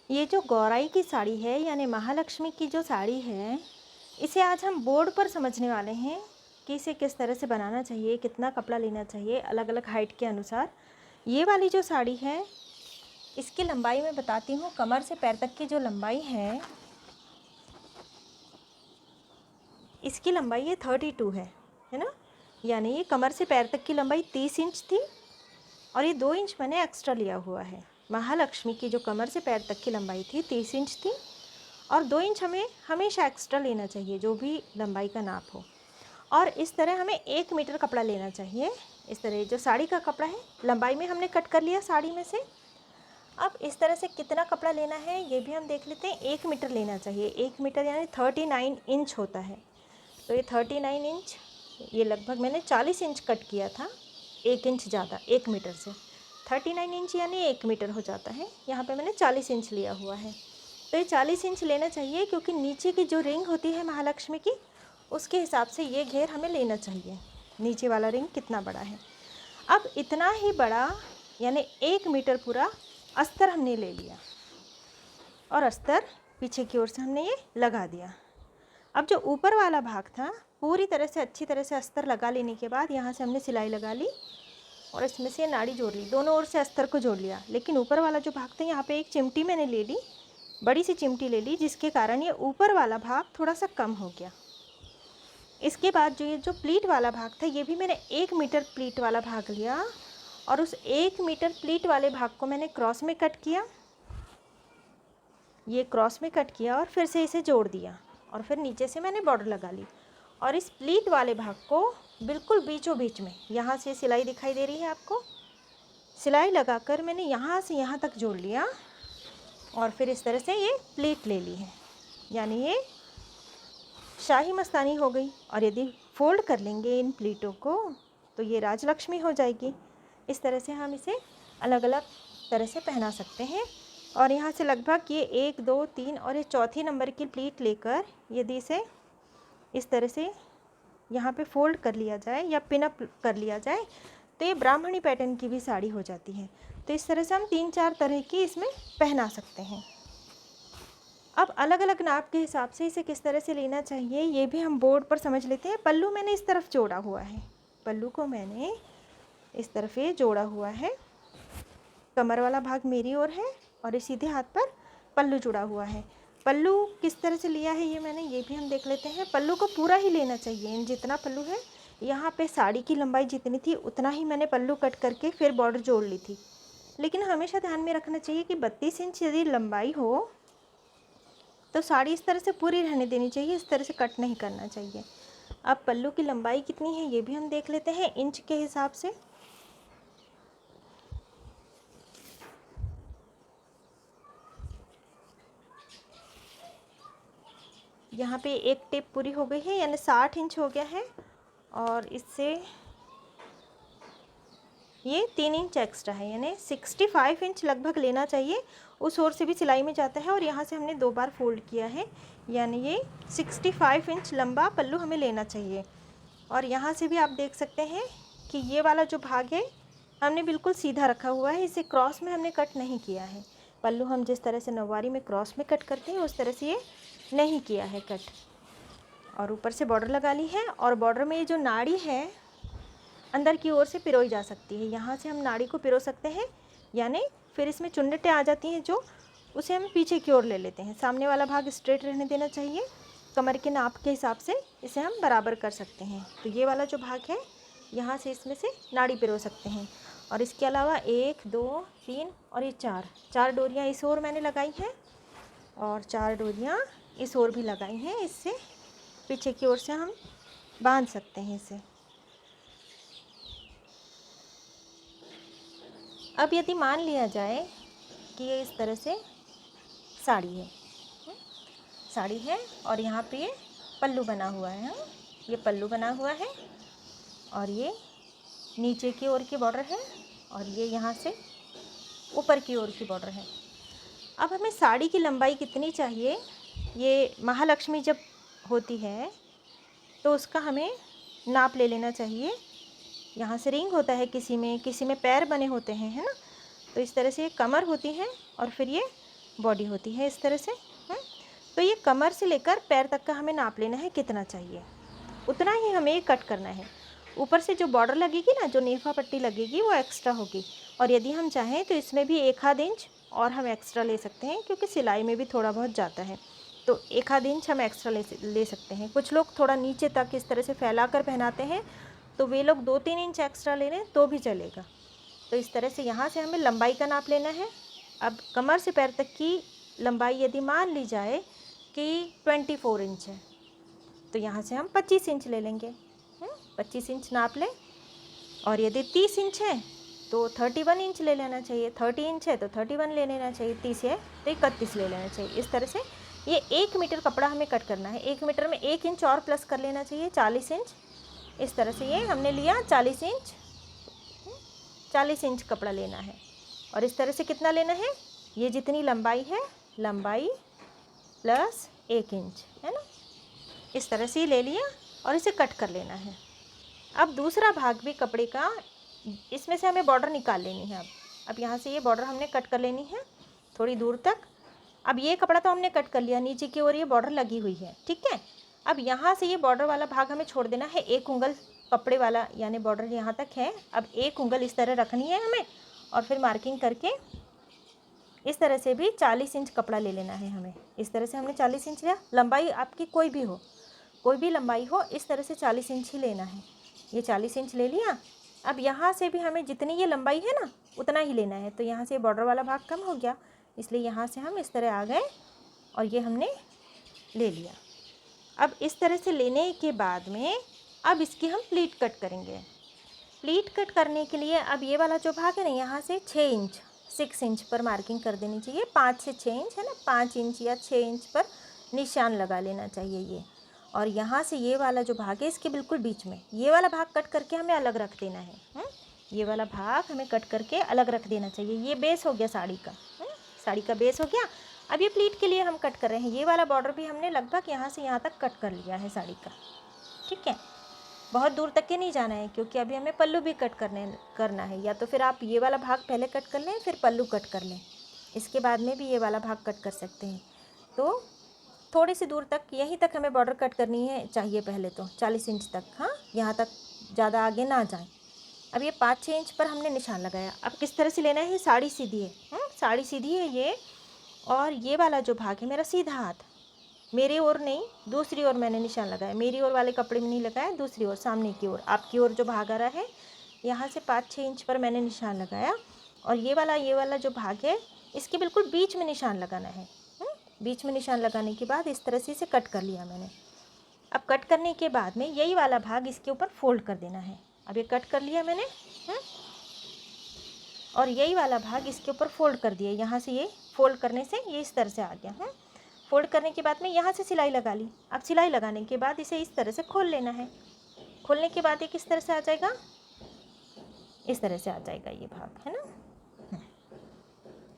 ये जो गौराई की साड़ी है यानी महालक्ष्मी की जो साड़ी है, इसे आज हम बोर्ड पर समझने वाले हैं कि इसे किस तरह से बनाना चाहिए, कितना कपड़ा लेना चाहिए अलग अलग हाइट के अनुसार। ये वाली जो साड़ी है इसकी लंबाई मैं बताती हूँ। कमर से पैर तक की जो लंबाई है, इसकी लंबाई ये 32 है ना। यानी ये कमर से पैर तक की लंबाई 30 इंच थी और ये 2 इंच मैंने एक्स्ट्रा लिया हुआ है। महालक्ष्मी की जो कमर से पैर तक की लंबाई थी 30 इंच थी और 2 इंच हमें हमेशा एक्स्ट्रा लेना चाहिए जो भी लंबाई का नाप हो। और इस तरह हमें 1 मीटर कपड़ा लेना चाहिए। इस तरह जो साड़ी का कपड़ा है लंबाई में हमने कट कर लिया साड़ी में से। अब इस तरह से कितना कपड़ा लेना है ये भी हम देख लेते हैं। 1 मीटर लेना चाहिए। 1 मीटर यानी 39 इंच होता है। तो ये 39 इंच, ये लगभग मैंने 40 इंच कट किया था, 1 इंच ज़्यादा 1 मीटर से। 39 इंच यानी 1 मीटर हो जाता है। यहाँ पे मैंने 40 इंच लिया हुआ है। तो ये 40 इंच लेना चाहिए क्योंकि नीचे की जो रिंग होती है महालक्ष्मी की, उसके हिसाब से ये घेर हमें लेना चाहिए। नीचे वाला रिंग कितना बड़ा है। अब इतना ही बड़ा यानी 1 मीटर पूरा अस्तर हमने ले लिया और अस्तर पीछे की ओर से हमने ये लगा दिया। अब जो ऊपर वाला भाग था पूरी तरह से अच्छी तरह से अस्तर लगा लेने के बाद यहाँ से हमने सिलाई लगा ली और इसमें से नाड़ी जोड़ ली, दोनों ओर से अस्तर को जोड़ लिया। लेकिन ऊपर वाला जो भाग था यहाँ पे एक चिमटी मैंने ले ली, बड़ी सी चिमटी ले ली, जिसके कारण ये ऊपर वाला भाग थोड़ा सा कम हो गया। इसके बाद जो ये जो प्लीट वाला भाग था ये भी मैंने 1 मीटर प्लीट वाला भाग लिया और उस 1 मीटर प्लीट वाले भाग को मैंने क्रॉस में कट किया। ये क्रॉस में कट किया और फिर से इसे जोड़ दिया और फिर नीचे से मैंने बॉर्डर लगा ली और इस प्लीट वाले भाग को बिल्कुल बीचों बीच में, यहाँ से सिलाई दिखाई दे रही है आपको, सिलाई लगाकर मैंने यहाँ से यहाँ तक जोड़ लिया और फिर इस तरह से ये प्लीट ले ली है। यानी ये शाही मस्तानी हो गई। और यदि फोल्ड कर लेंगे इन प्लीटों को तो ये राजलक्ष्मी हो जाएगी। इस तरह से हम इसे अलग अलग तरह से पहना सकते हैं। और यहाँ से लगभग ये 1 2 3 और ये चौथी नंबर की प्लीट लेकर यदि इसे इस तरह से यहाँ पे फोल्ड कर लिया जाए या पिन अप कर लिया जाए तो ये ब्राह्मणी पैटर्न की भी साड़ी हो जाती है। तो इस तरह से हम 3-4 तरह की इसमें पहना सकते हैं। अब अलग अलग नाप के हिसाब से इसे किस तरह से लेना चाहिए ये भी हम बोर्ड पर समझ लेते हैं। पल्लू मैंने इस तरफ जोड़ा हुआ है, पल्लू को मैंने इस तरफ ये जोड़ा हुआ है। कमर वाला भाग मेरी ओर है और इस सीधे हाथ पर पल्लू जुड़ा हुआ है। पल्लू किस तरह से लिया है ये मैंने, ये भी हम देख लेते हैं। पल्लू को पूरा ही लेना चाहिए। जितना पल्लू है यहाँ पे साड़ी की लंबाई जितनी थी उतना ही मैंने पल्लू कट करके फिर बॉर्डर जोड़ ली थी। लेकिन हमेशा ध्यान में रखना चाहिए कि 32 इंच यदि लंबाई हो तो साड़ी इस तरह से पूरी रहने देनी चाहिए, इस तरह से कट नहीं करना चाहिए। अब पल्लू की लंबाई कितनी है ये भी हम देख लेते हैं इंच के हिसाब से। यहाँ पे एक टेप पूरी हो गई है यानी 60 इंच हो गया है और इससे ये 3 इंच एक्स्ट्रा है यानी 65 इंच लगभग लेना चाहिए। उस ओर से भी सिलाई में जाता है और यहाँ से हमने 2 बार फोल्ड किया है यानी ये 65 इंच लंबा पल्लू हमें लेना चाहिए। और यहाँ से भी आप देख सकते हैं कि ये वाला जो भाग है हमने बिल्कुल सीधा रखा हुआ है, इसे क्रॉस में हमने कट नहीं किया है। पल्लू हम जिस तरह से नौवारी में क्रॉस में कट करते हैं उस तरह से ये नहीं किया है कट। और ऊपर से बॉर्डर लगा ली है और बॉर्डर में ये जो नाड़ी है अंदर की ओर से पिरोई जा सकती है। यहाँ से हम नाड़ी को पिरो सकते हैं यानी फिर इसमें चुन्नटें आ जाती हैं जो उसे हम पीछे की ओर ले लेते हैं। सामने वाला भाग स्ट्रेट रहने देना चाहिए। कमर के नाप के हिसाब से इसे हम बराबर कर सकते हैं। तो ये वाला जो भाग है यहाँ से इसमें से नाड़ी पिरो सकते हैं। और इसके अलावा 1 2 3 और ये 4 डोरियाँ इस ओर मैंने लगाई हैं और 4 डोरियाँ इस ओर भी लगाई हैं। इससे पीछे की ओर से हम बांध सकते हैं इसे। अब यदि मान लिया जाए कि ये इस तरह से साड़ी है, साड़ी है और यहाँ पे ये पल्लू बना हुआ है, ये पल्लू बना हुआ है और ये नीचे की ओर की बॉर्डर है और ये यहाँ से ऊपर की ओर की बॉर्डर है। अब हमें साड़ी की लंबाई कितनी चाहिए, ये महालक्ष्मी जब होती है तो उसका हमें नाप ले लेना चाहिए। यहाँ से रिंग होता है, किसी में पैर बने होते हैं, है ना। तो इस तरह से ये कमर होती है और फिर ये बॉडी होती है इस तरह से। तो ये कमर से लेकर पैर तक का हमें नाप लेना है कितना चाहिए, उतना ही हमें ये कट करना है। ऊपर से जो बॉर्डर लगेगी ना, जो नेफा पट्टी लगेगी वो एक्स्ट्रा होगी, और यदि हम चाहें तो इसमें भी 1/2 इंच और हम एक्स्ट्रा ले सकते हैं, क्योंकि सिलाई में भी थोड़ा बहुत जाता है, तो 1/2 इंच हम एक्स्ट्रा ले सकते हैं। कुछ लोग थोड़ा नीचे तक इस तरह से फैला कर पहनाते हैं, तो वे लोग 2-3 इंच एक्स्ट्रा ले लें तो भी चलेगा। तो इस तरह से यहाँ से हमें लंबाई का नाप लेना है। अब कमर से पैर तक की लंबाई यदि मान ली जाए कि 24 इंच है, तो यहाँ से हम 25 इंच ले लेंगे। 25 इंच नाप लें। और यदि 30 इंच है तो 31 इंच ले लेना चाहिए, 30 इंच है तो 31 ले लेना चाहिए, 30 है तो 31 ले लेना चाहिए। इस तरह से ये 1 मीटर कपड़ा हमें कट करना है। 1 मीटर में 1 इंच और प्लस कर लेना चाहिए, 40 इंच। इस तरह से ये हमने लिया 40 इंच। 40 इंच कपड़ा लेना है, और इस तरह से कितना लेना है, ये जितनी लंबाई है, लंबाई प्लस 1 इंच, है ना, इस तरह से ले लिया और इसे कट कर लेना है। अब दूसरा भाग भी कपड़े का, इसमें से हमें बॉर्डर निकाल लेनी है। अब यहाँ से ये बॉर्डर हमने कट कर लेनी है थोड़ी दूर तक। अब ये कपड़ा तो हमने कट कर लिया, नीचे की ओर ये बॉर्डर लगी हुई है, ठीक है। अब यहाँ से ये बॉर्डर वाला भाग हमें छोड़ देना है, 1 उंगल कपड़े वाला, यानी बॉर्डर यहाँ तक है। अब 1 उंगल इस तरह रखनी है हमें, और फिर मार्किंग करके इस तरह से भी 40 इंच कपड़ा ले लेना है हमें। इस तरह से हमने 40 इंच लिया। लंबाई आपकी कोई भी हो, कोई भी लंबाई हो, इस तरह से 40 इंच ही लेना है। ये 40 इंच ले लिया। अब यहाँ से भी हमें जितनी ये लंबाई है ना, उतना ही लेना है। तो यहाँ से बॉर्डर वाला भाग कम हो गया, इसलिए यहाँ से हम इस तरह आ गए और ये हमने ले लिया। अब इस तरह से लेने के बाद में अब इसकी हम प्लीट कट करेंगे। प्लीट कट करने के लिए अब ये वाला जो भाग है ना, यहाँ से 6 इंच पर मार्किंग कर देनी चाहिए। 5 से 6 इंच है ना, 5 इंच या 6 इंच पर निशान लगा लेना चाहिए ये। और यहाँ से ये वाला जो भाग है इसके बिल्कुल बीच में, ये वाला भाग कट करके हमें अलग रख देना है। ये वाला भाग हमें कट करके अलग रख देना चाहिए। ये बेस हो गया साड़ी का, साड़ी का बेस हो गया। अब ये प्लीट के लिए हम कट कर रहे हैं। ये वाला बॉर्डर भी हमने लगभग यहाँ से यहाँ तक कट कर लिया है साड़ी का, ठीक है। बहुत दूर तक के नहीं जाना है, क्योंकि अभी हमें पल्लू भी कट करना है। या तो फिर आप ये वाला भाग पहले कट कर लें, फिर पल्लू कट कर लें, इसके बाद में भी ये वाला भाग कट कर सकते हैं। तो थोड़ी सी दूर तक, यहीं तक हमें बॉर्डर कट करनी है चाहिए पहले तो, 40 इंच तक, हाँ, यहाँ तक ज़्यादा आगे ना जाएं। अब ये 5-6 इंच पर हमने निशान लगाया। अब किस तरह से लेना है, साड़ी सीधी है, साड़ी सीधी है ये, और ये वाला जो भाग है मेरा सीधा हाथ, मेरी ओर नहीं, दूसरी ओर मैंने निशान लगाया। मेरी ओर वाले कपड़े में नहीं लगाया, दूसरी ओर, सामने की ओर, आपकी ओर जो भाग आ रहा है, यहाँ से 5-6 इंच पर मैंने निशान लगाया। और ये वाला जो भाग है इसके बिल्कुल बीच में निशान लगाना है। बीच में निशान लगाने के बाद इस तरह से इसे कट कर लिया मैंने। अब कट करने के बाद में यही वाला भाग इसके ऊपर फोल्ड कर देना है। अब ये कट कर लिया मैंने, और यही वाला भाग इसके ऊपर फोल्ड कर दिया। यहाँ से ये फोल्ड करने से ये इस तरह से आ गया। फोल्ड करने के बाद में यहाँ से सिलाई लगा ली। अब सिलाई लगाने के बाद इसे इस तरह से खोल लेना है। खोलने के बाद ये किस तरह से आ जाएगा, इस तरह से आ जाएगा ये भाग, है ना।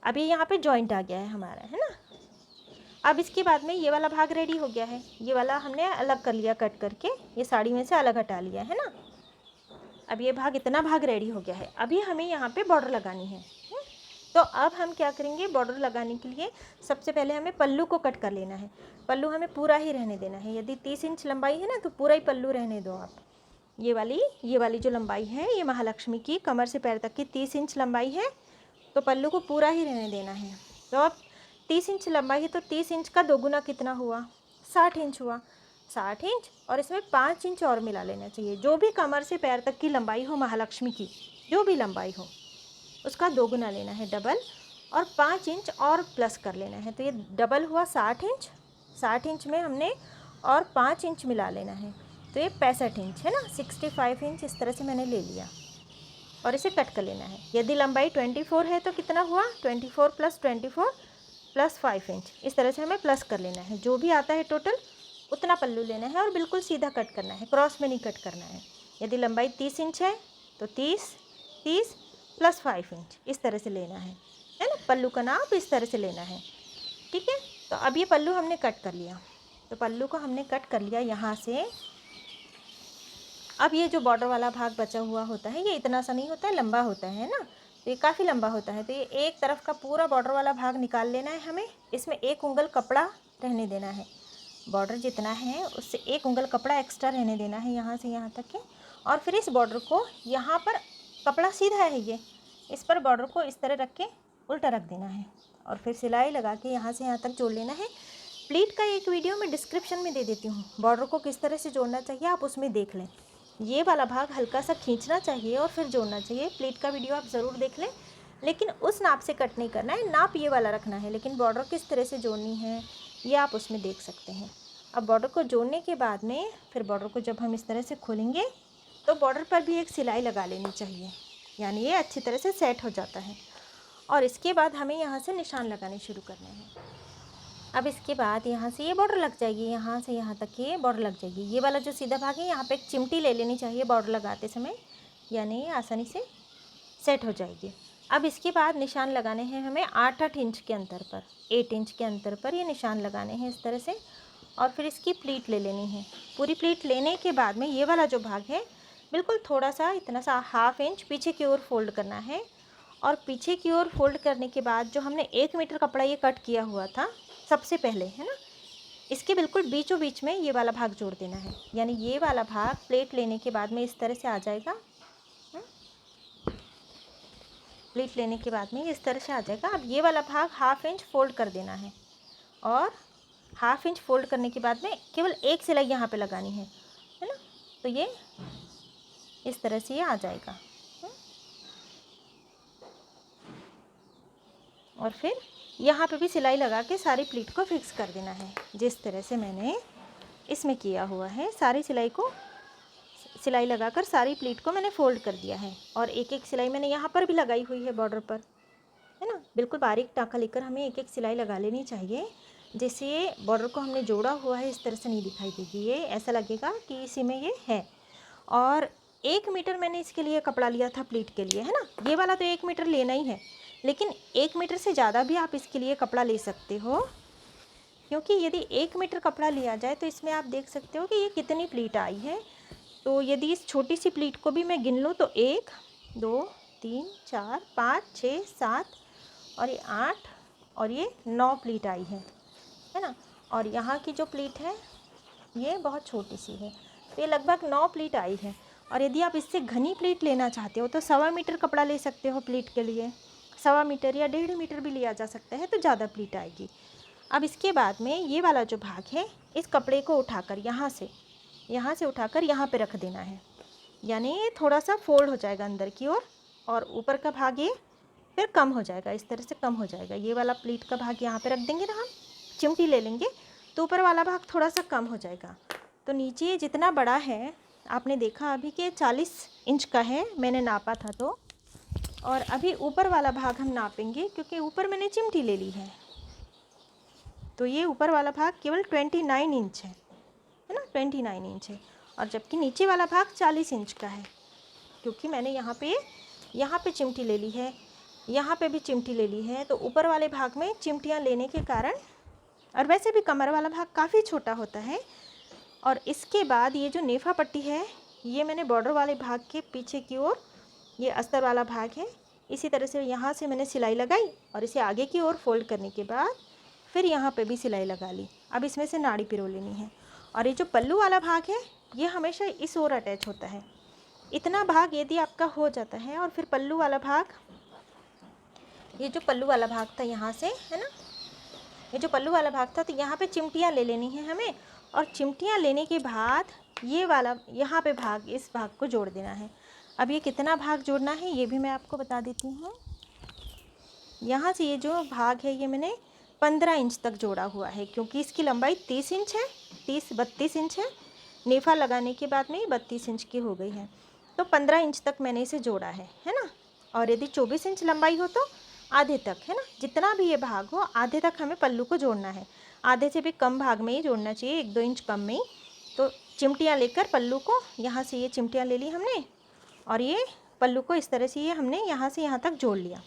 अब ये यहाँ पे जॉइंट आ गया है हमारा, है ना। अब इसके बाद में ये वाला भाग रेडी हो गया है। ये वाला हमने अलग कर लिया, कट करके ये साड़ी में से अलग हटा लिया, है ना। अब ये भाग, इतना भाग रेडी हो गया है। अभी हमें यहाँ पे बॉर्डर लगानी है। तो अब हम क्या करेंगे, बॉर्डर लगाने के लिए सबसे पहले हमें पल्लू को कट कर लेना है। पल्लू हमें पूरा ही रहने देना है। यदि 30 इंच लंबाई है ना, तो पूरा ही पल्लू रहने दो आप। ये वाली जो लंबाई है, ये महालक्ष्मी की कमर से पैर तक की 30 इंच लंबाई है, तो पल्लू को पूरा ही रहने देना है। तो अब 30 इंच लंबाई है, तो 30 इंच का दोगुना कितना हुआ, 60 इंच हुआ। 60 इंच और इसमें 5 इंच और मिला लेना चाहिए। जो भी कमर से पैर तक की लंबाई हो महालक्ष्मी की, जो भी लंबाई हो, उसका दोगुना लेना है, डबल, और 5 इंच और प्लस कर लेना है। तो ये डबल हुआ 60 इंच। 60 इंच में हमने और 5 इंच मिला लेना है, तो ये 65 इंच है ना, 65 इंच इस तरह से मैंने ले लिया और इसे कट कर लेना है। यदि लंबाई 24 है तो कितना हुआ, 24 + 24 + 5 इंच, इस तरह से हमें प्लस कर लेना है। जो भी आता है टोटल उतना पल्लू लेना है और बिल्कुल सीधा कट करना है, क्रॉस में नहीं कट करना है। यदि लंबाई 30 इंच है तो 30 + 5 इंच इस तरह से लेना है ना। पल्लू का नाप इस तरह से लेना है, ठीक है। तो अब ये पल्लू हमने कट कर लिया, तो पल्लू को हमने कट कर लिया यहाँ से। अब ये जो बॉर्डर वाला भाग बचा हुआ होता है, ये इतना सा नहीं होता है, लंबा होता है ना, तो ये काफ़ी लंबा होता है। तो ये एक तरफ का पूरा बॉर्डर वाला भाग निकाल लेना है हमें, इसमें 1 उंगल कपड़ा रहने देना है। बॉर्डर जितना है उससे 1 उंगल कपड़ा एक्स्ट्रा रहने देना है यहाँ से यहाँ तक के। और फिर इस बॉर्डर को यहाँ पर, कपड़ा सीधा है ये, इस पर बॉर्डर को इस तरह रख के उल्टा रख देना है और फिर सिलाई लगा के यहाँ से यहाँ तक जोड़ लेना है। प्लीट का एक वीडियो मैं डिस्क्रिप्शन में दे देती हूँ, बॉर्डर को किस तरह से जोड़ना चाहिए आप उसमें देख लें। ये वाला भाग हल्का सा खींचना चाहिए और फिर जोड़ना चाहिए। प्लीट का वीडियो आप ज़रूर देख लें, लेकिन उस नाप से कट नहीं करना है, नाप ये वाला रखना है, लेकिन बॉर्डर किस तरह से जोड़नी है ये आप उसमें देख सकते हैं। अब बॉर्डर को जोड़ने के बाद में फिर बॉर्डर को जब हम इस तरह से खोलेंगे तो बॉर्डर पर भी एक सिलाई लगा लेनी चाहिए, यानी ये अच्छी तरह से सेट हो जाता है। और इसके बाद हमें यहाँ से निशान लगाने शुरू करने हैं। अब इसके बाद यहाँ से ये बॉर्डर लग जाएगी, यहाँ से यहाँ तक ये बॉर्डर लग जाएगी। ये वाला जो सीधा भाग है यहाँ पे एक चिमटी ले लेनी चाहिए बॉर्डर लगाते समय, यानी ये आसानी से सेट हो जाएगी। अब इसके बाद निशान लगाने हैं हमें 8-8 इंच के अंतर पर, 8 इंच के अंतर पर ये निशान लगाने हैं इस तरह से। और फिर इसकी प्लीट ले लेनी है। पूरी प्लीट लेने के बाद में ये वाला जो भाग है बिल्कुल थोड़ा सा, इतना सा 1/2 इंच पीछे की ओर फोल्ड करना है। और पीछे की ओर फोल्ड करने के बाद जो हमने 1 मीटर कपड़ा ये कट किया हुआ था सबसे पहले, है ना, इसके बिल्कुल बीचों बीच में ये वाला भाग जोड़ देना है। यानी ये वाला भाग प्लेट लेने के बाद में इस तरह से आ जाएगा। प्लेट लेने के बाद में इस तरह से आ जाएगा। अब ये वाला भाग 1/2 इंच फोल्ड कर देना है और 1/2 इंच फोल्ड करने के बाद में केवल एक सिलाई यहाँ पे लगानी है ना। तो ये इस तरह से ये आ जाएगा। और फिर यहाँ पे भी सिलाई लगा के सारी प्लीट को फिक्स कर देना है, जिस तरह से मैंने इसमें किया हुआ है। सारी सिलाई को, सिलाई लगाकर सारी प्लीट को मैंने फोल्ड कर दिया है। और एक एक सिलाई मैंने यहाँ पर भी लगाई हुई है बॉर्डर पर, है ना। बिल्कुल बारीक टाँका लेकर हमें एक एक सिलाई लगा लेनी चाहिए, जिससे ये बॉर्डर को हमने जोड़ा हुआ है इस तरह से नहीं दिखाई देगी, ये ऐसा लगेगा कि इसी में ये है। और 1 मीटर मैंने इसके लिए कपड़ा लिया था प्लीट के लिए, है ना। ये वाला तो 1 मीटर लेना ही है, लेकिन 1 मीटर से ज़्यादा भी आप इसके लिए कपड़ा ले सकते हो, क्योंकि यदि 1 मीटर कपड़ा लिया जाए तो इसमें आप देख सकते हो कि ये कितनी प्लीट आई है। तो यदि इस छोटी सी प्लीट को भी मैं गिन लूँ तो 1 2 3 4 5 6 7 और ये 8 और ये 9 प्लीट आई है ना। और यहाँ की जो प्लीट है ये बहुत छोटी सी है, तो ये लगभग 9 प्लीट आई है। और यदि आप इससे घनी प्लीट लेना चाहते हो तो 1.25 मीटर कपड़ा ले सकते हो प्लीट के लिए, 1.25 मीटर या 1.5 मीटर भी लिया जा सकता है, तो ज़्यादा प्लीट आएगी। अब इसके बाद में ये वाला जो भाग है इस कपड़े को उठाकर यहाँ से उठाकर यहाँ पे रख देना है, यानी ये थोड़ा सा फोल्ड हो जाएगा अंदर की ओर और ऊपर का भाग ये फिर कम हो जाएगा, इस तरह से कम हो जाएगा। ये वाला प्लीट का भाग यहाँ पे रख देंगे ना, हम चिमटी ले लेंगे तो ऊपर वाला भाग थोड़ा सा कम हो जाएगा। तो नीचे जितना बड़ा है आपने देखा अभी कि 40 इंच का है, मैंने नापा था तो। और अभी ऊपर वाला भाग हम नापेंगे, क्योंकि ऊपर मैंने चिमटी ले ली है, तो ये ऊपर वाला भाग केवल 29 इंच है ना, 29 इंच है। और जबकि नीचे वाला भाग 40 इंच का है, क्योंकि मैंने यहाँ पे चिमटी ले ली है, यहाँ पे भी चिमटी ले ली है। तो ऊपर वाले भाग में चिमटियाँ लेने के कारण, और वैसे भी कमर वाला भाग काफ़ी छोटा होता है। और इसके बाद ये जो नेफा पट्टी है ये मैंने बॉर्डर वाले भाग के पीछे की ओर, ये अस्तर वाला भाग है, इसी तरह से यहाँ से मैंने सिलाई लगाई और इसे आगे की ओर फोल्ड करने के बाद फिर यहाँ पे भी सिलाई लगा ली। अब इसमें से नाड़ी पिरो लेनी है। और ये जो पल्लू वाला भाग है ये हमेशा इस ओर अटैच होता है। इतना भाग यदि आपका हो जाता है और फिर पल्लू वाला भाग, ये जो पल्लू वाला भाग था यहाँ से, है ना, ये जो पल्लू वाला भाग था, तो यहाँ पे चिमटियाँ ले लेनी है हमें। और चिमटियाँ लेने के बाद ये वाला यहाँ पे भाग, इस भाग को जोड़ देना है। अब ये कितना भाग जोड़ना है ये भी मैं आपको बता देती हूँ। यहाँ से ये जो भाग है ये मैंने 15 इंच तक जोड़ा हुआ है, क्योंकि इसकी लंबाई 30 इंच है, 32 इंच है। नेफा लगाने के बाद में 32 इंच की हो गई है, तो 15 इंच तक मैंने इसे जोड़ा है ना। और यदि 24 इंच लंबाई हो तो आधे तक, है ना, जितना भी ये भाग हो आधे तक हमें पल्लू को जोड़ना है। आधे से भी कम भाग में ही जोड़ना चाहिए, 1-2 इंच कम में ही। तो चिमटियाँ लेकर पल्लू को, यहाँ से ये चिमटियाँ ले ली हमने और ये पल्लू को इस तरह से ये हमने यहाँ से यहाँ तक जोड़ लिया।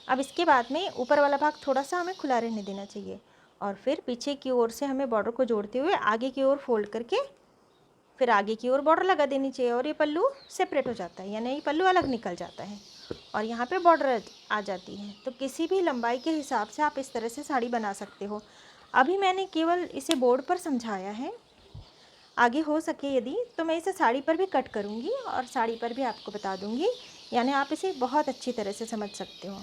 अब इसके बाद में ऊपर वाला भाग थोड़ा सा हमें खुला रहने देना चाहिए और फिर पीछे की ओर से हमें बॉर्डर को जोड़ते हुए आगे की ओर फोल्ड करके फिर आगे की ओर बॉर्डर लगा देनी चाहिए और ये पल्लू सेपरेट हो जाता है, यानी ये पल्लू अलग निकल जाता है। और यहाँ पे बॉर्डर आ जाती है। तो किसी भी लंबाई के हिसाब से आप इस तरह से साड़ी बना सकते हो। अभी मैंने केवल इसे बोर्ड पर समझाया है, आगे हो सके यदि तो मैं इसे साड़ी पर भी कट करूँगी और साड़ी पर भी आपको बता दूँगी, यानी आप इसे बहुत अच्छी तरह से समझ सकते हो।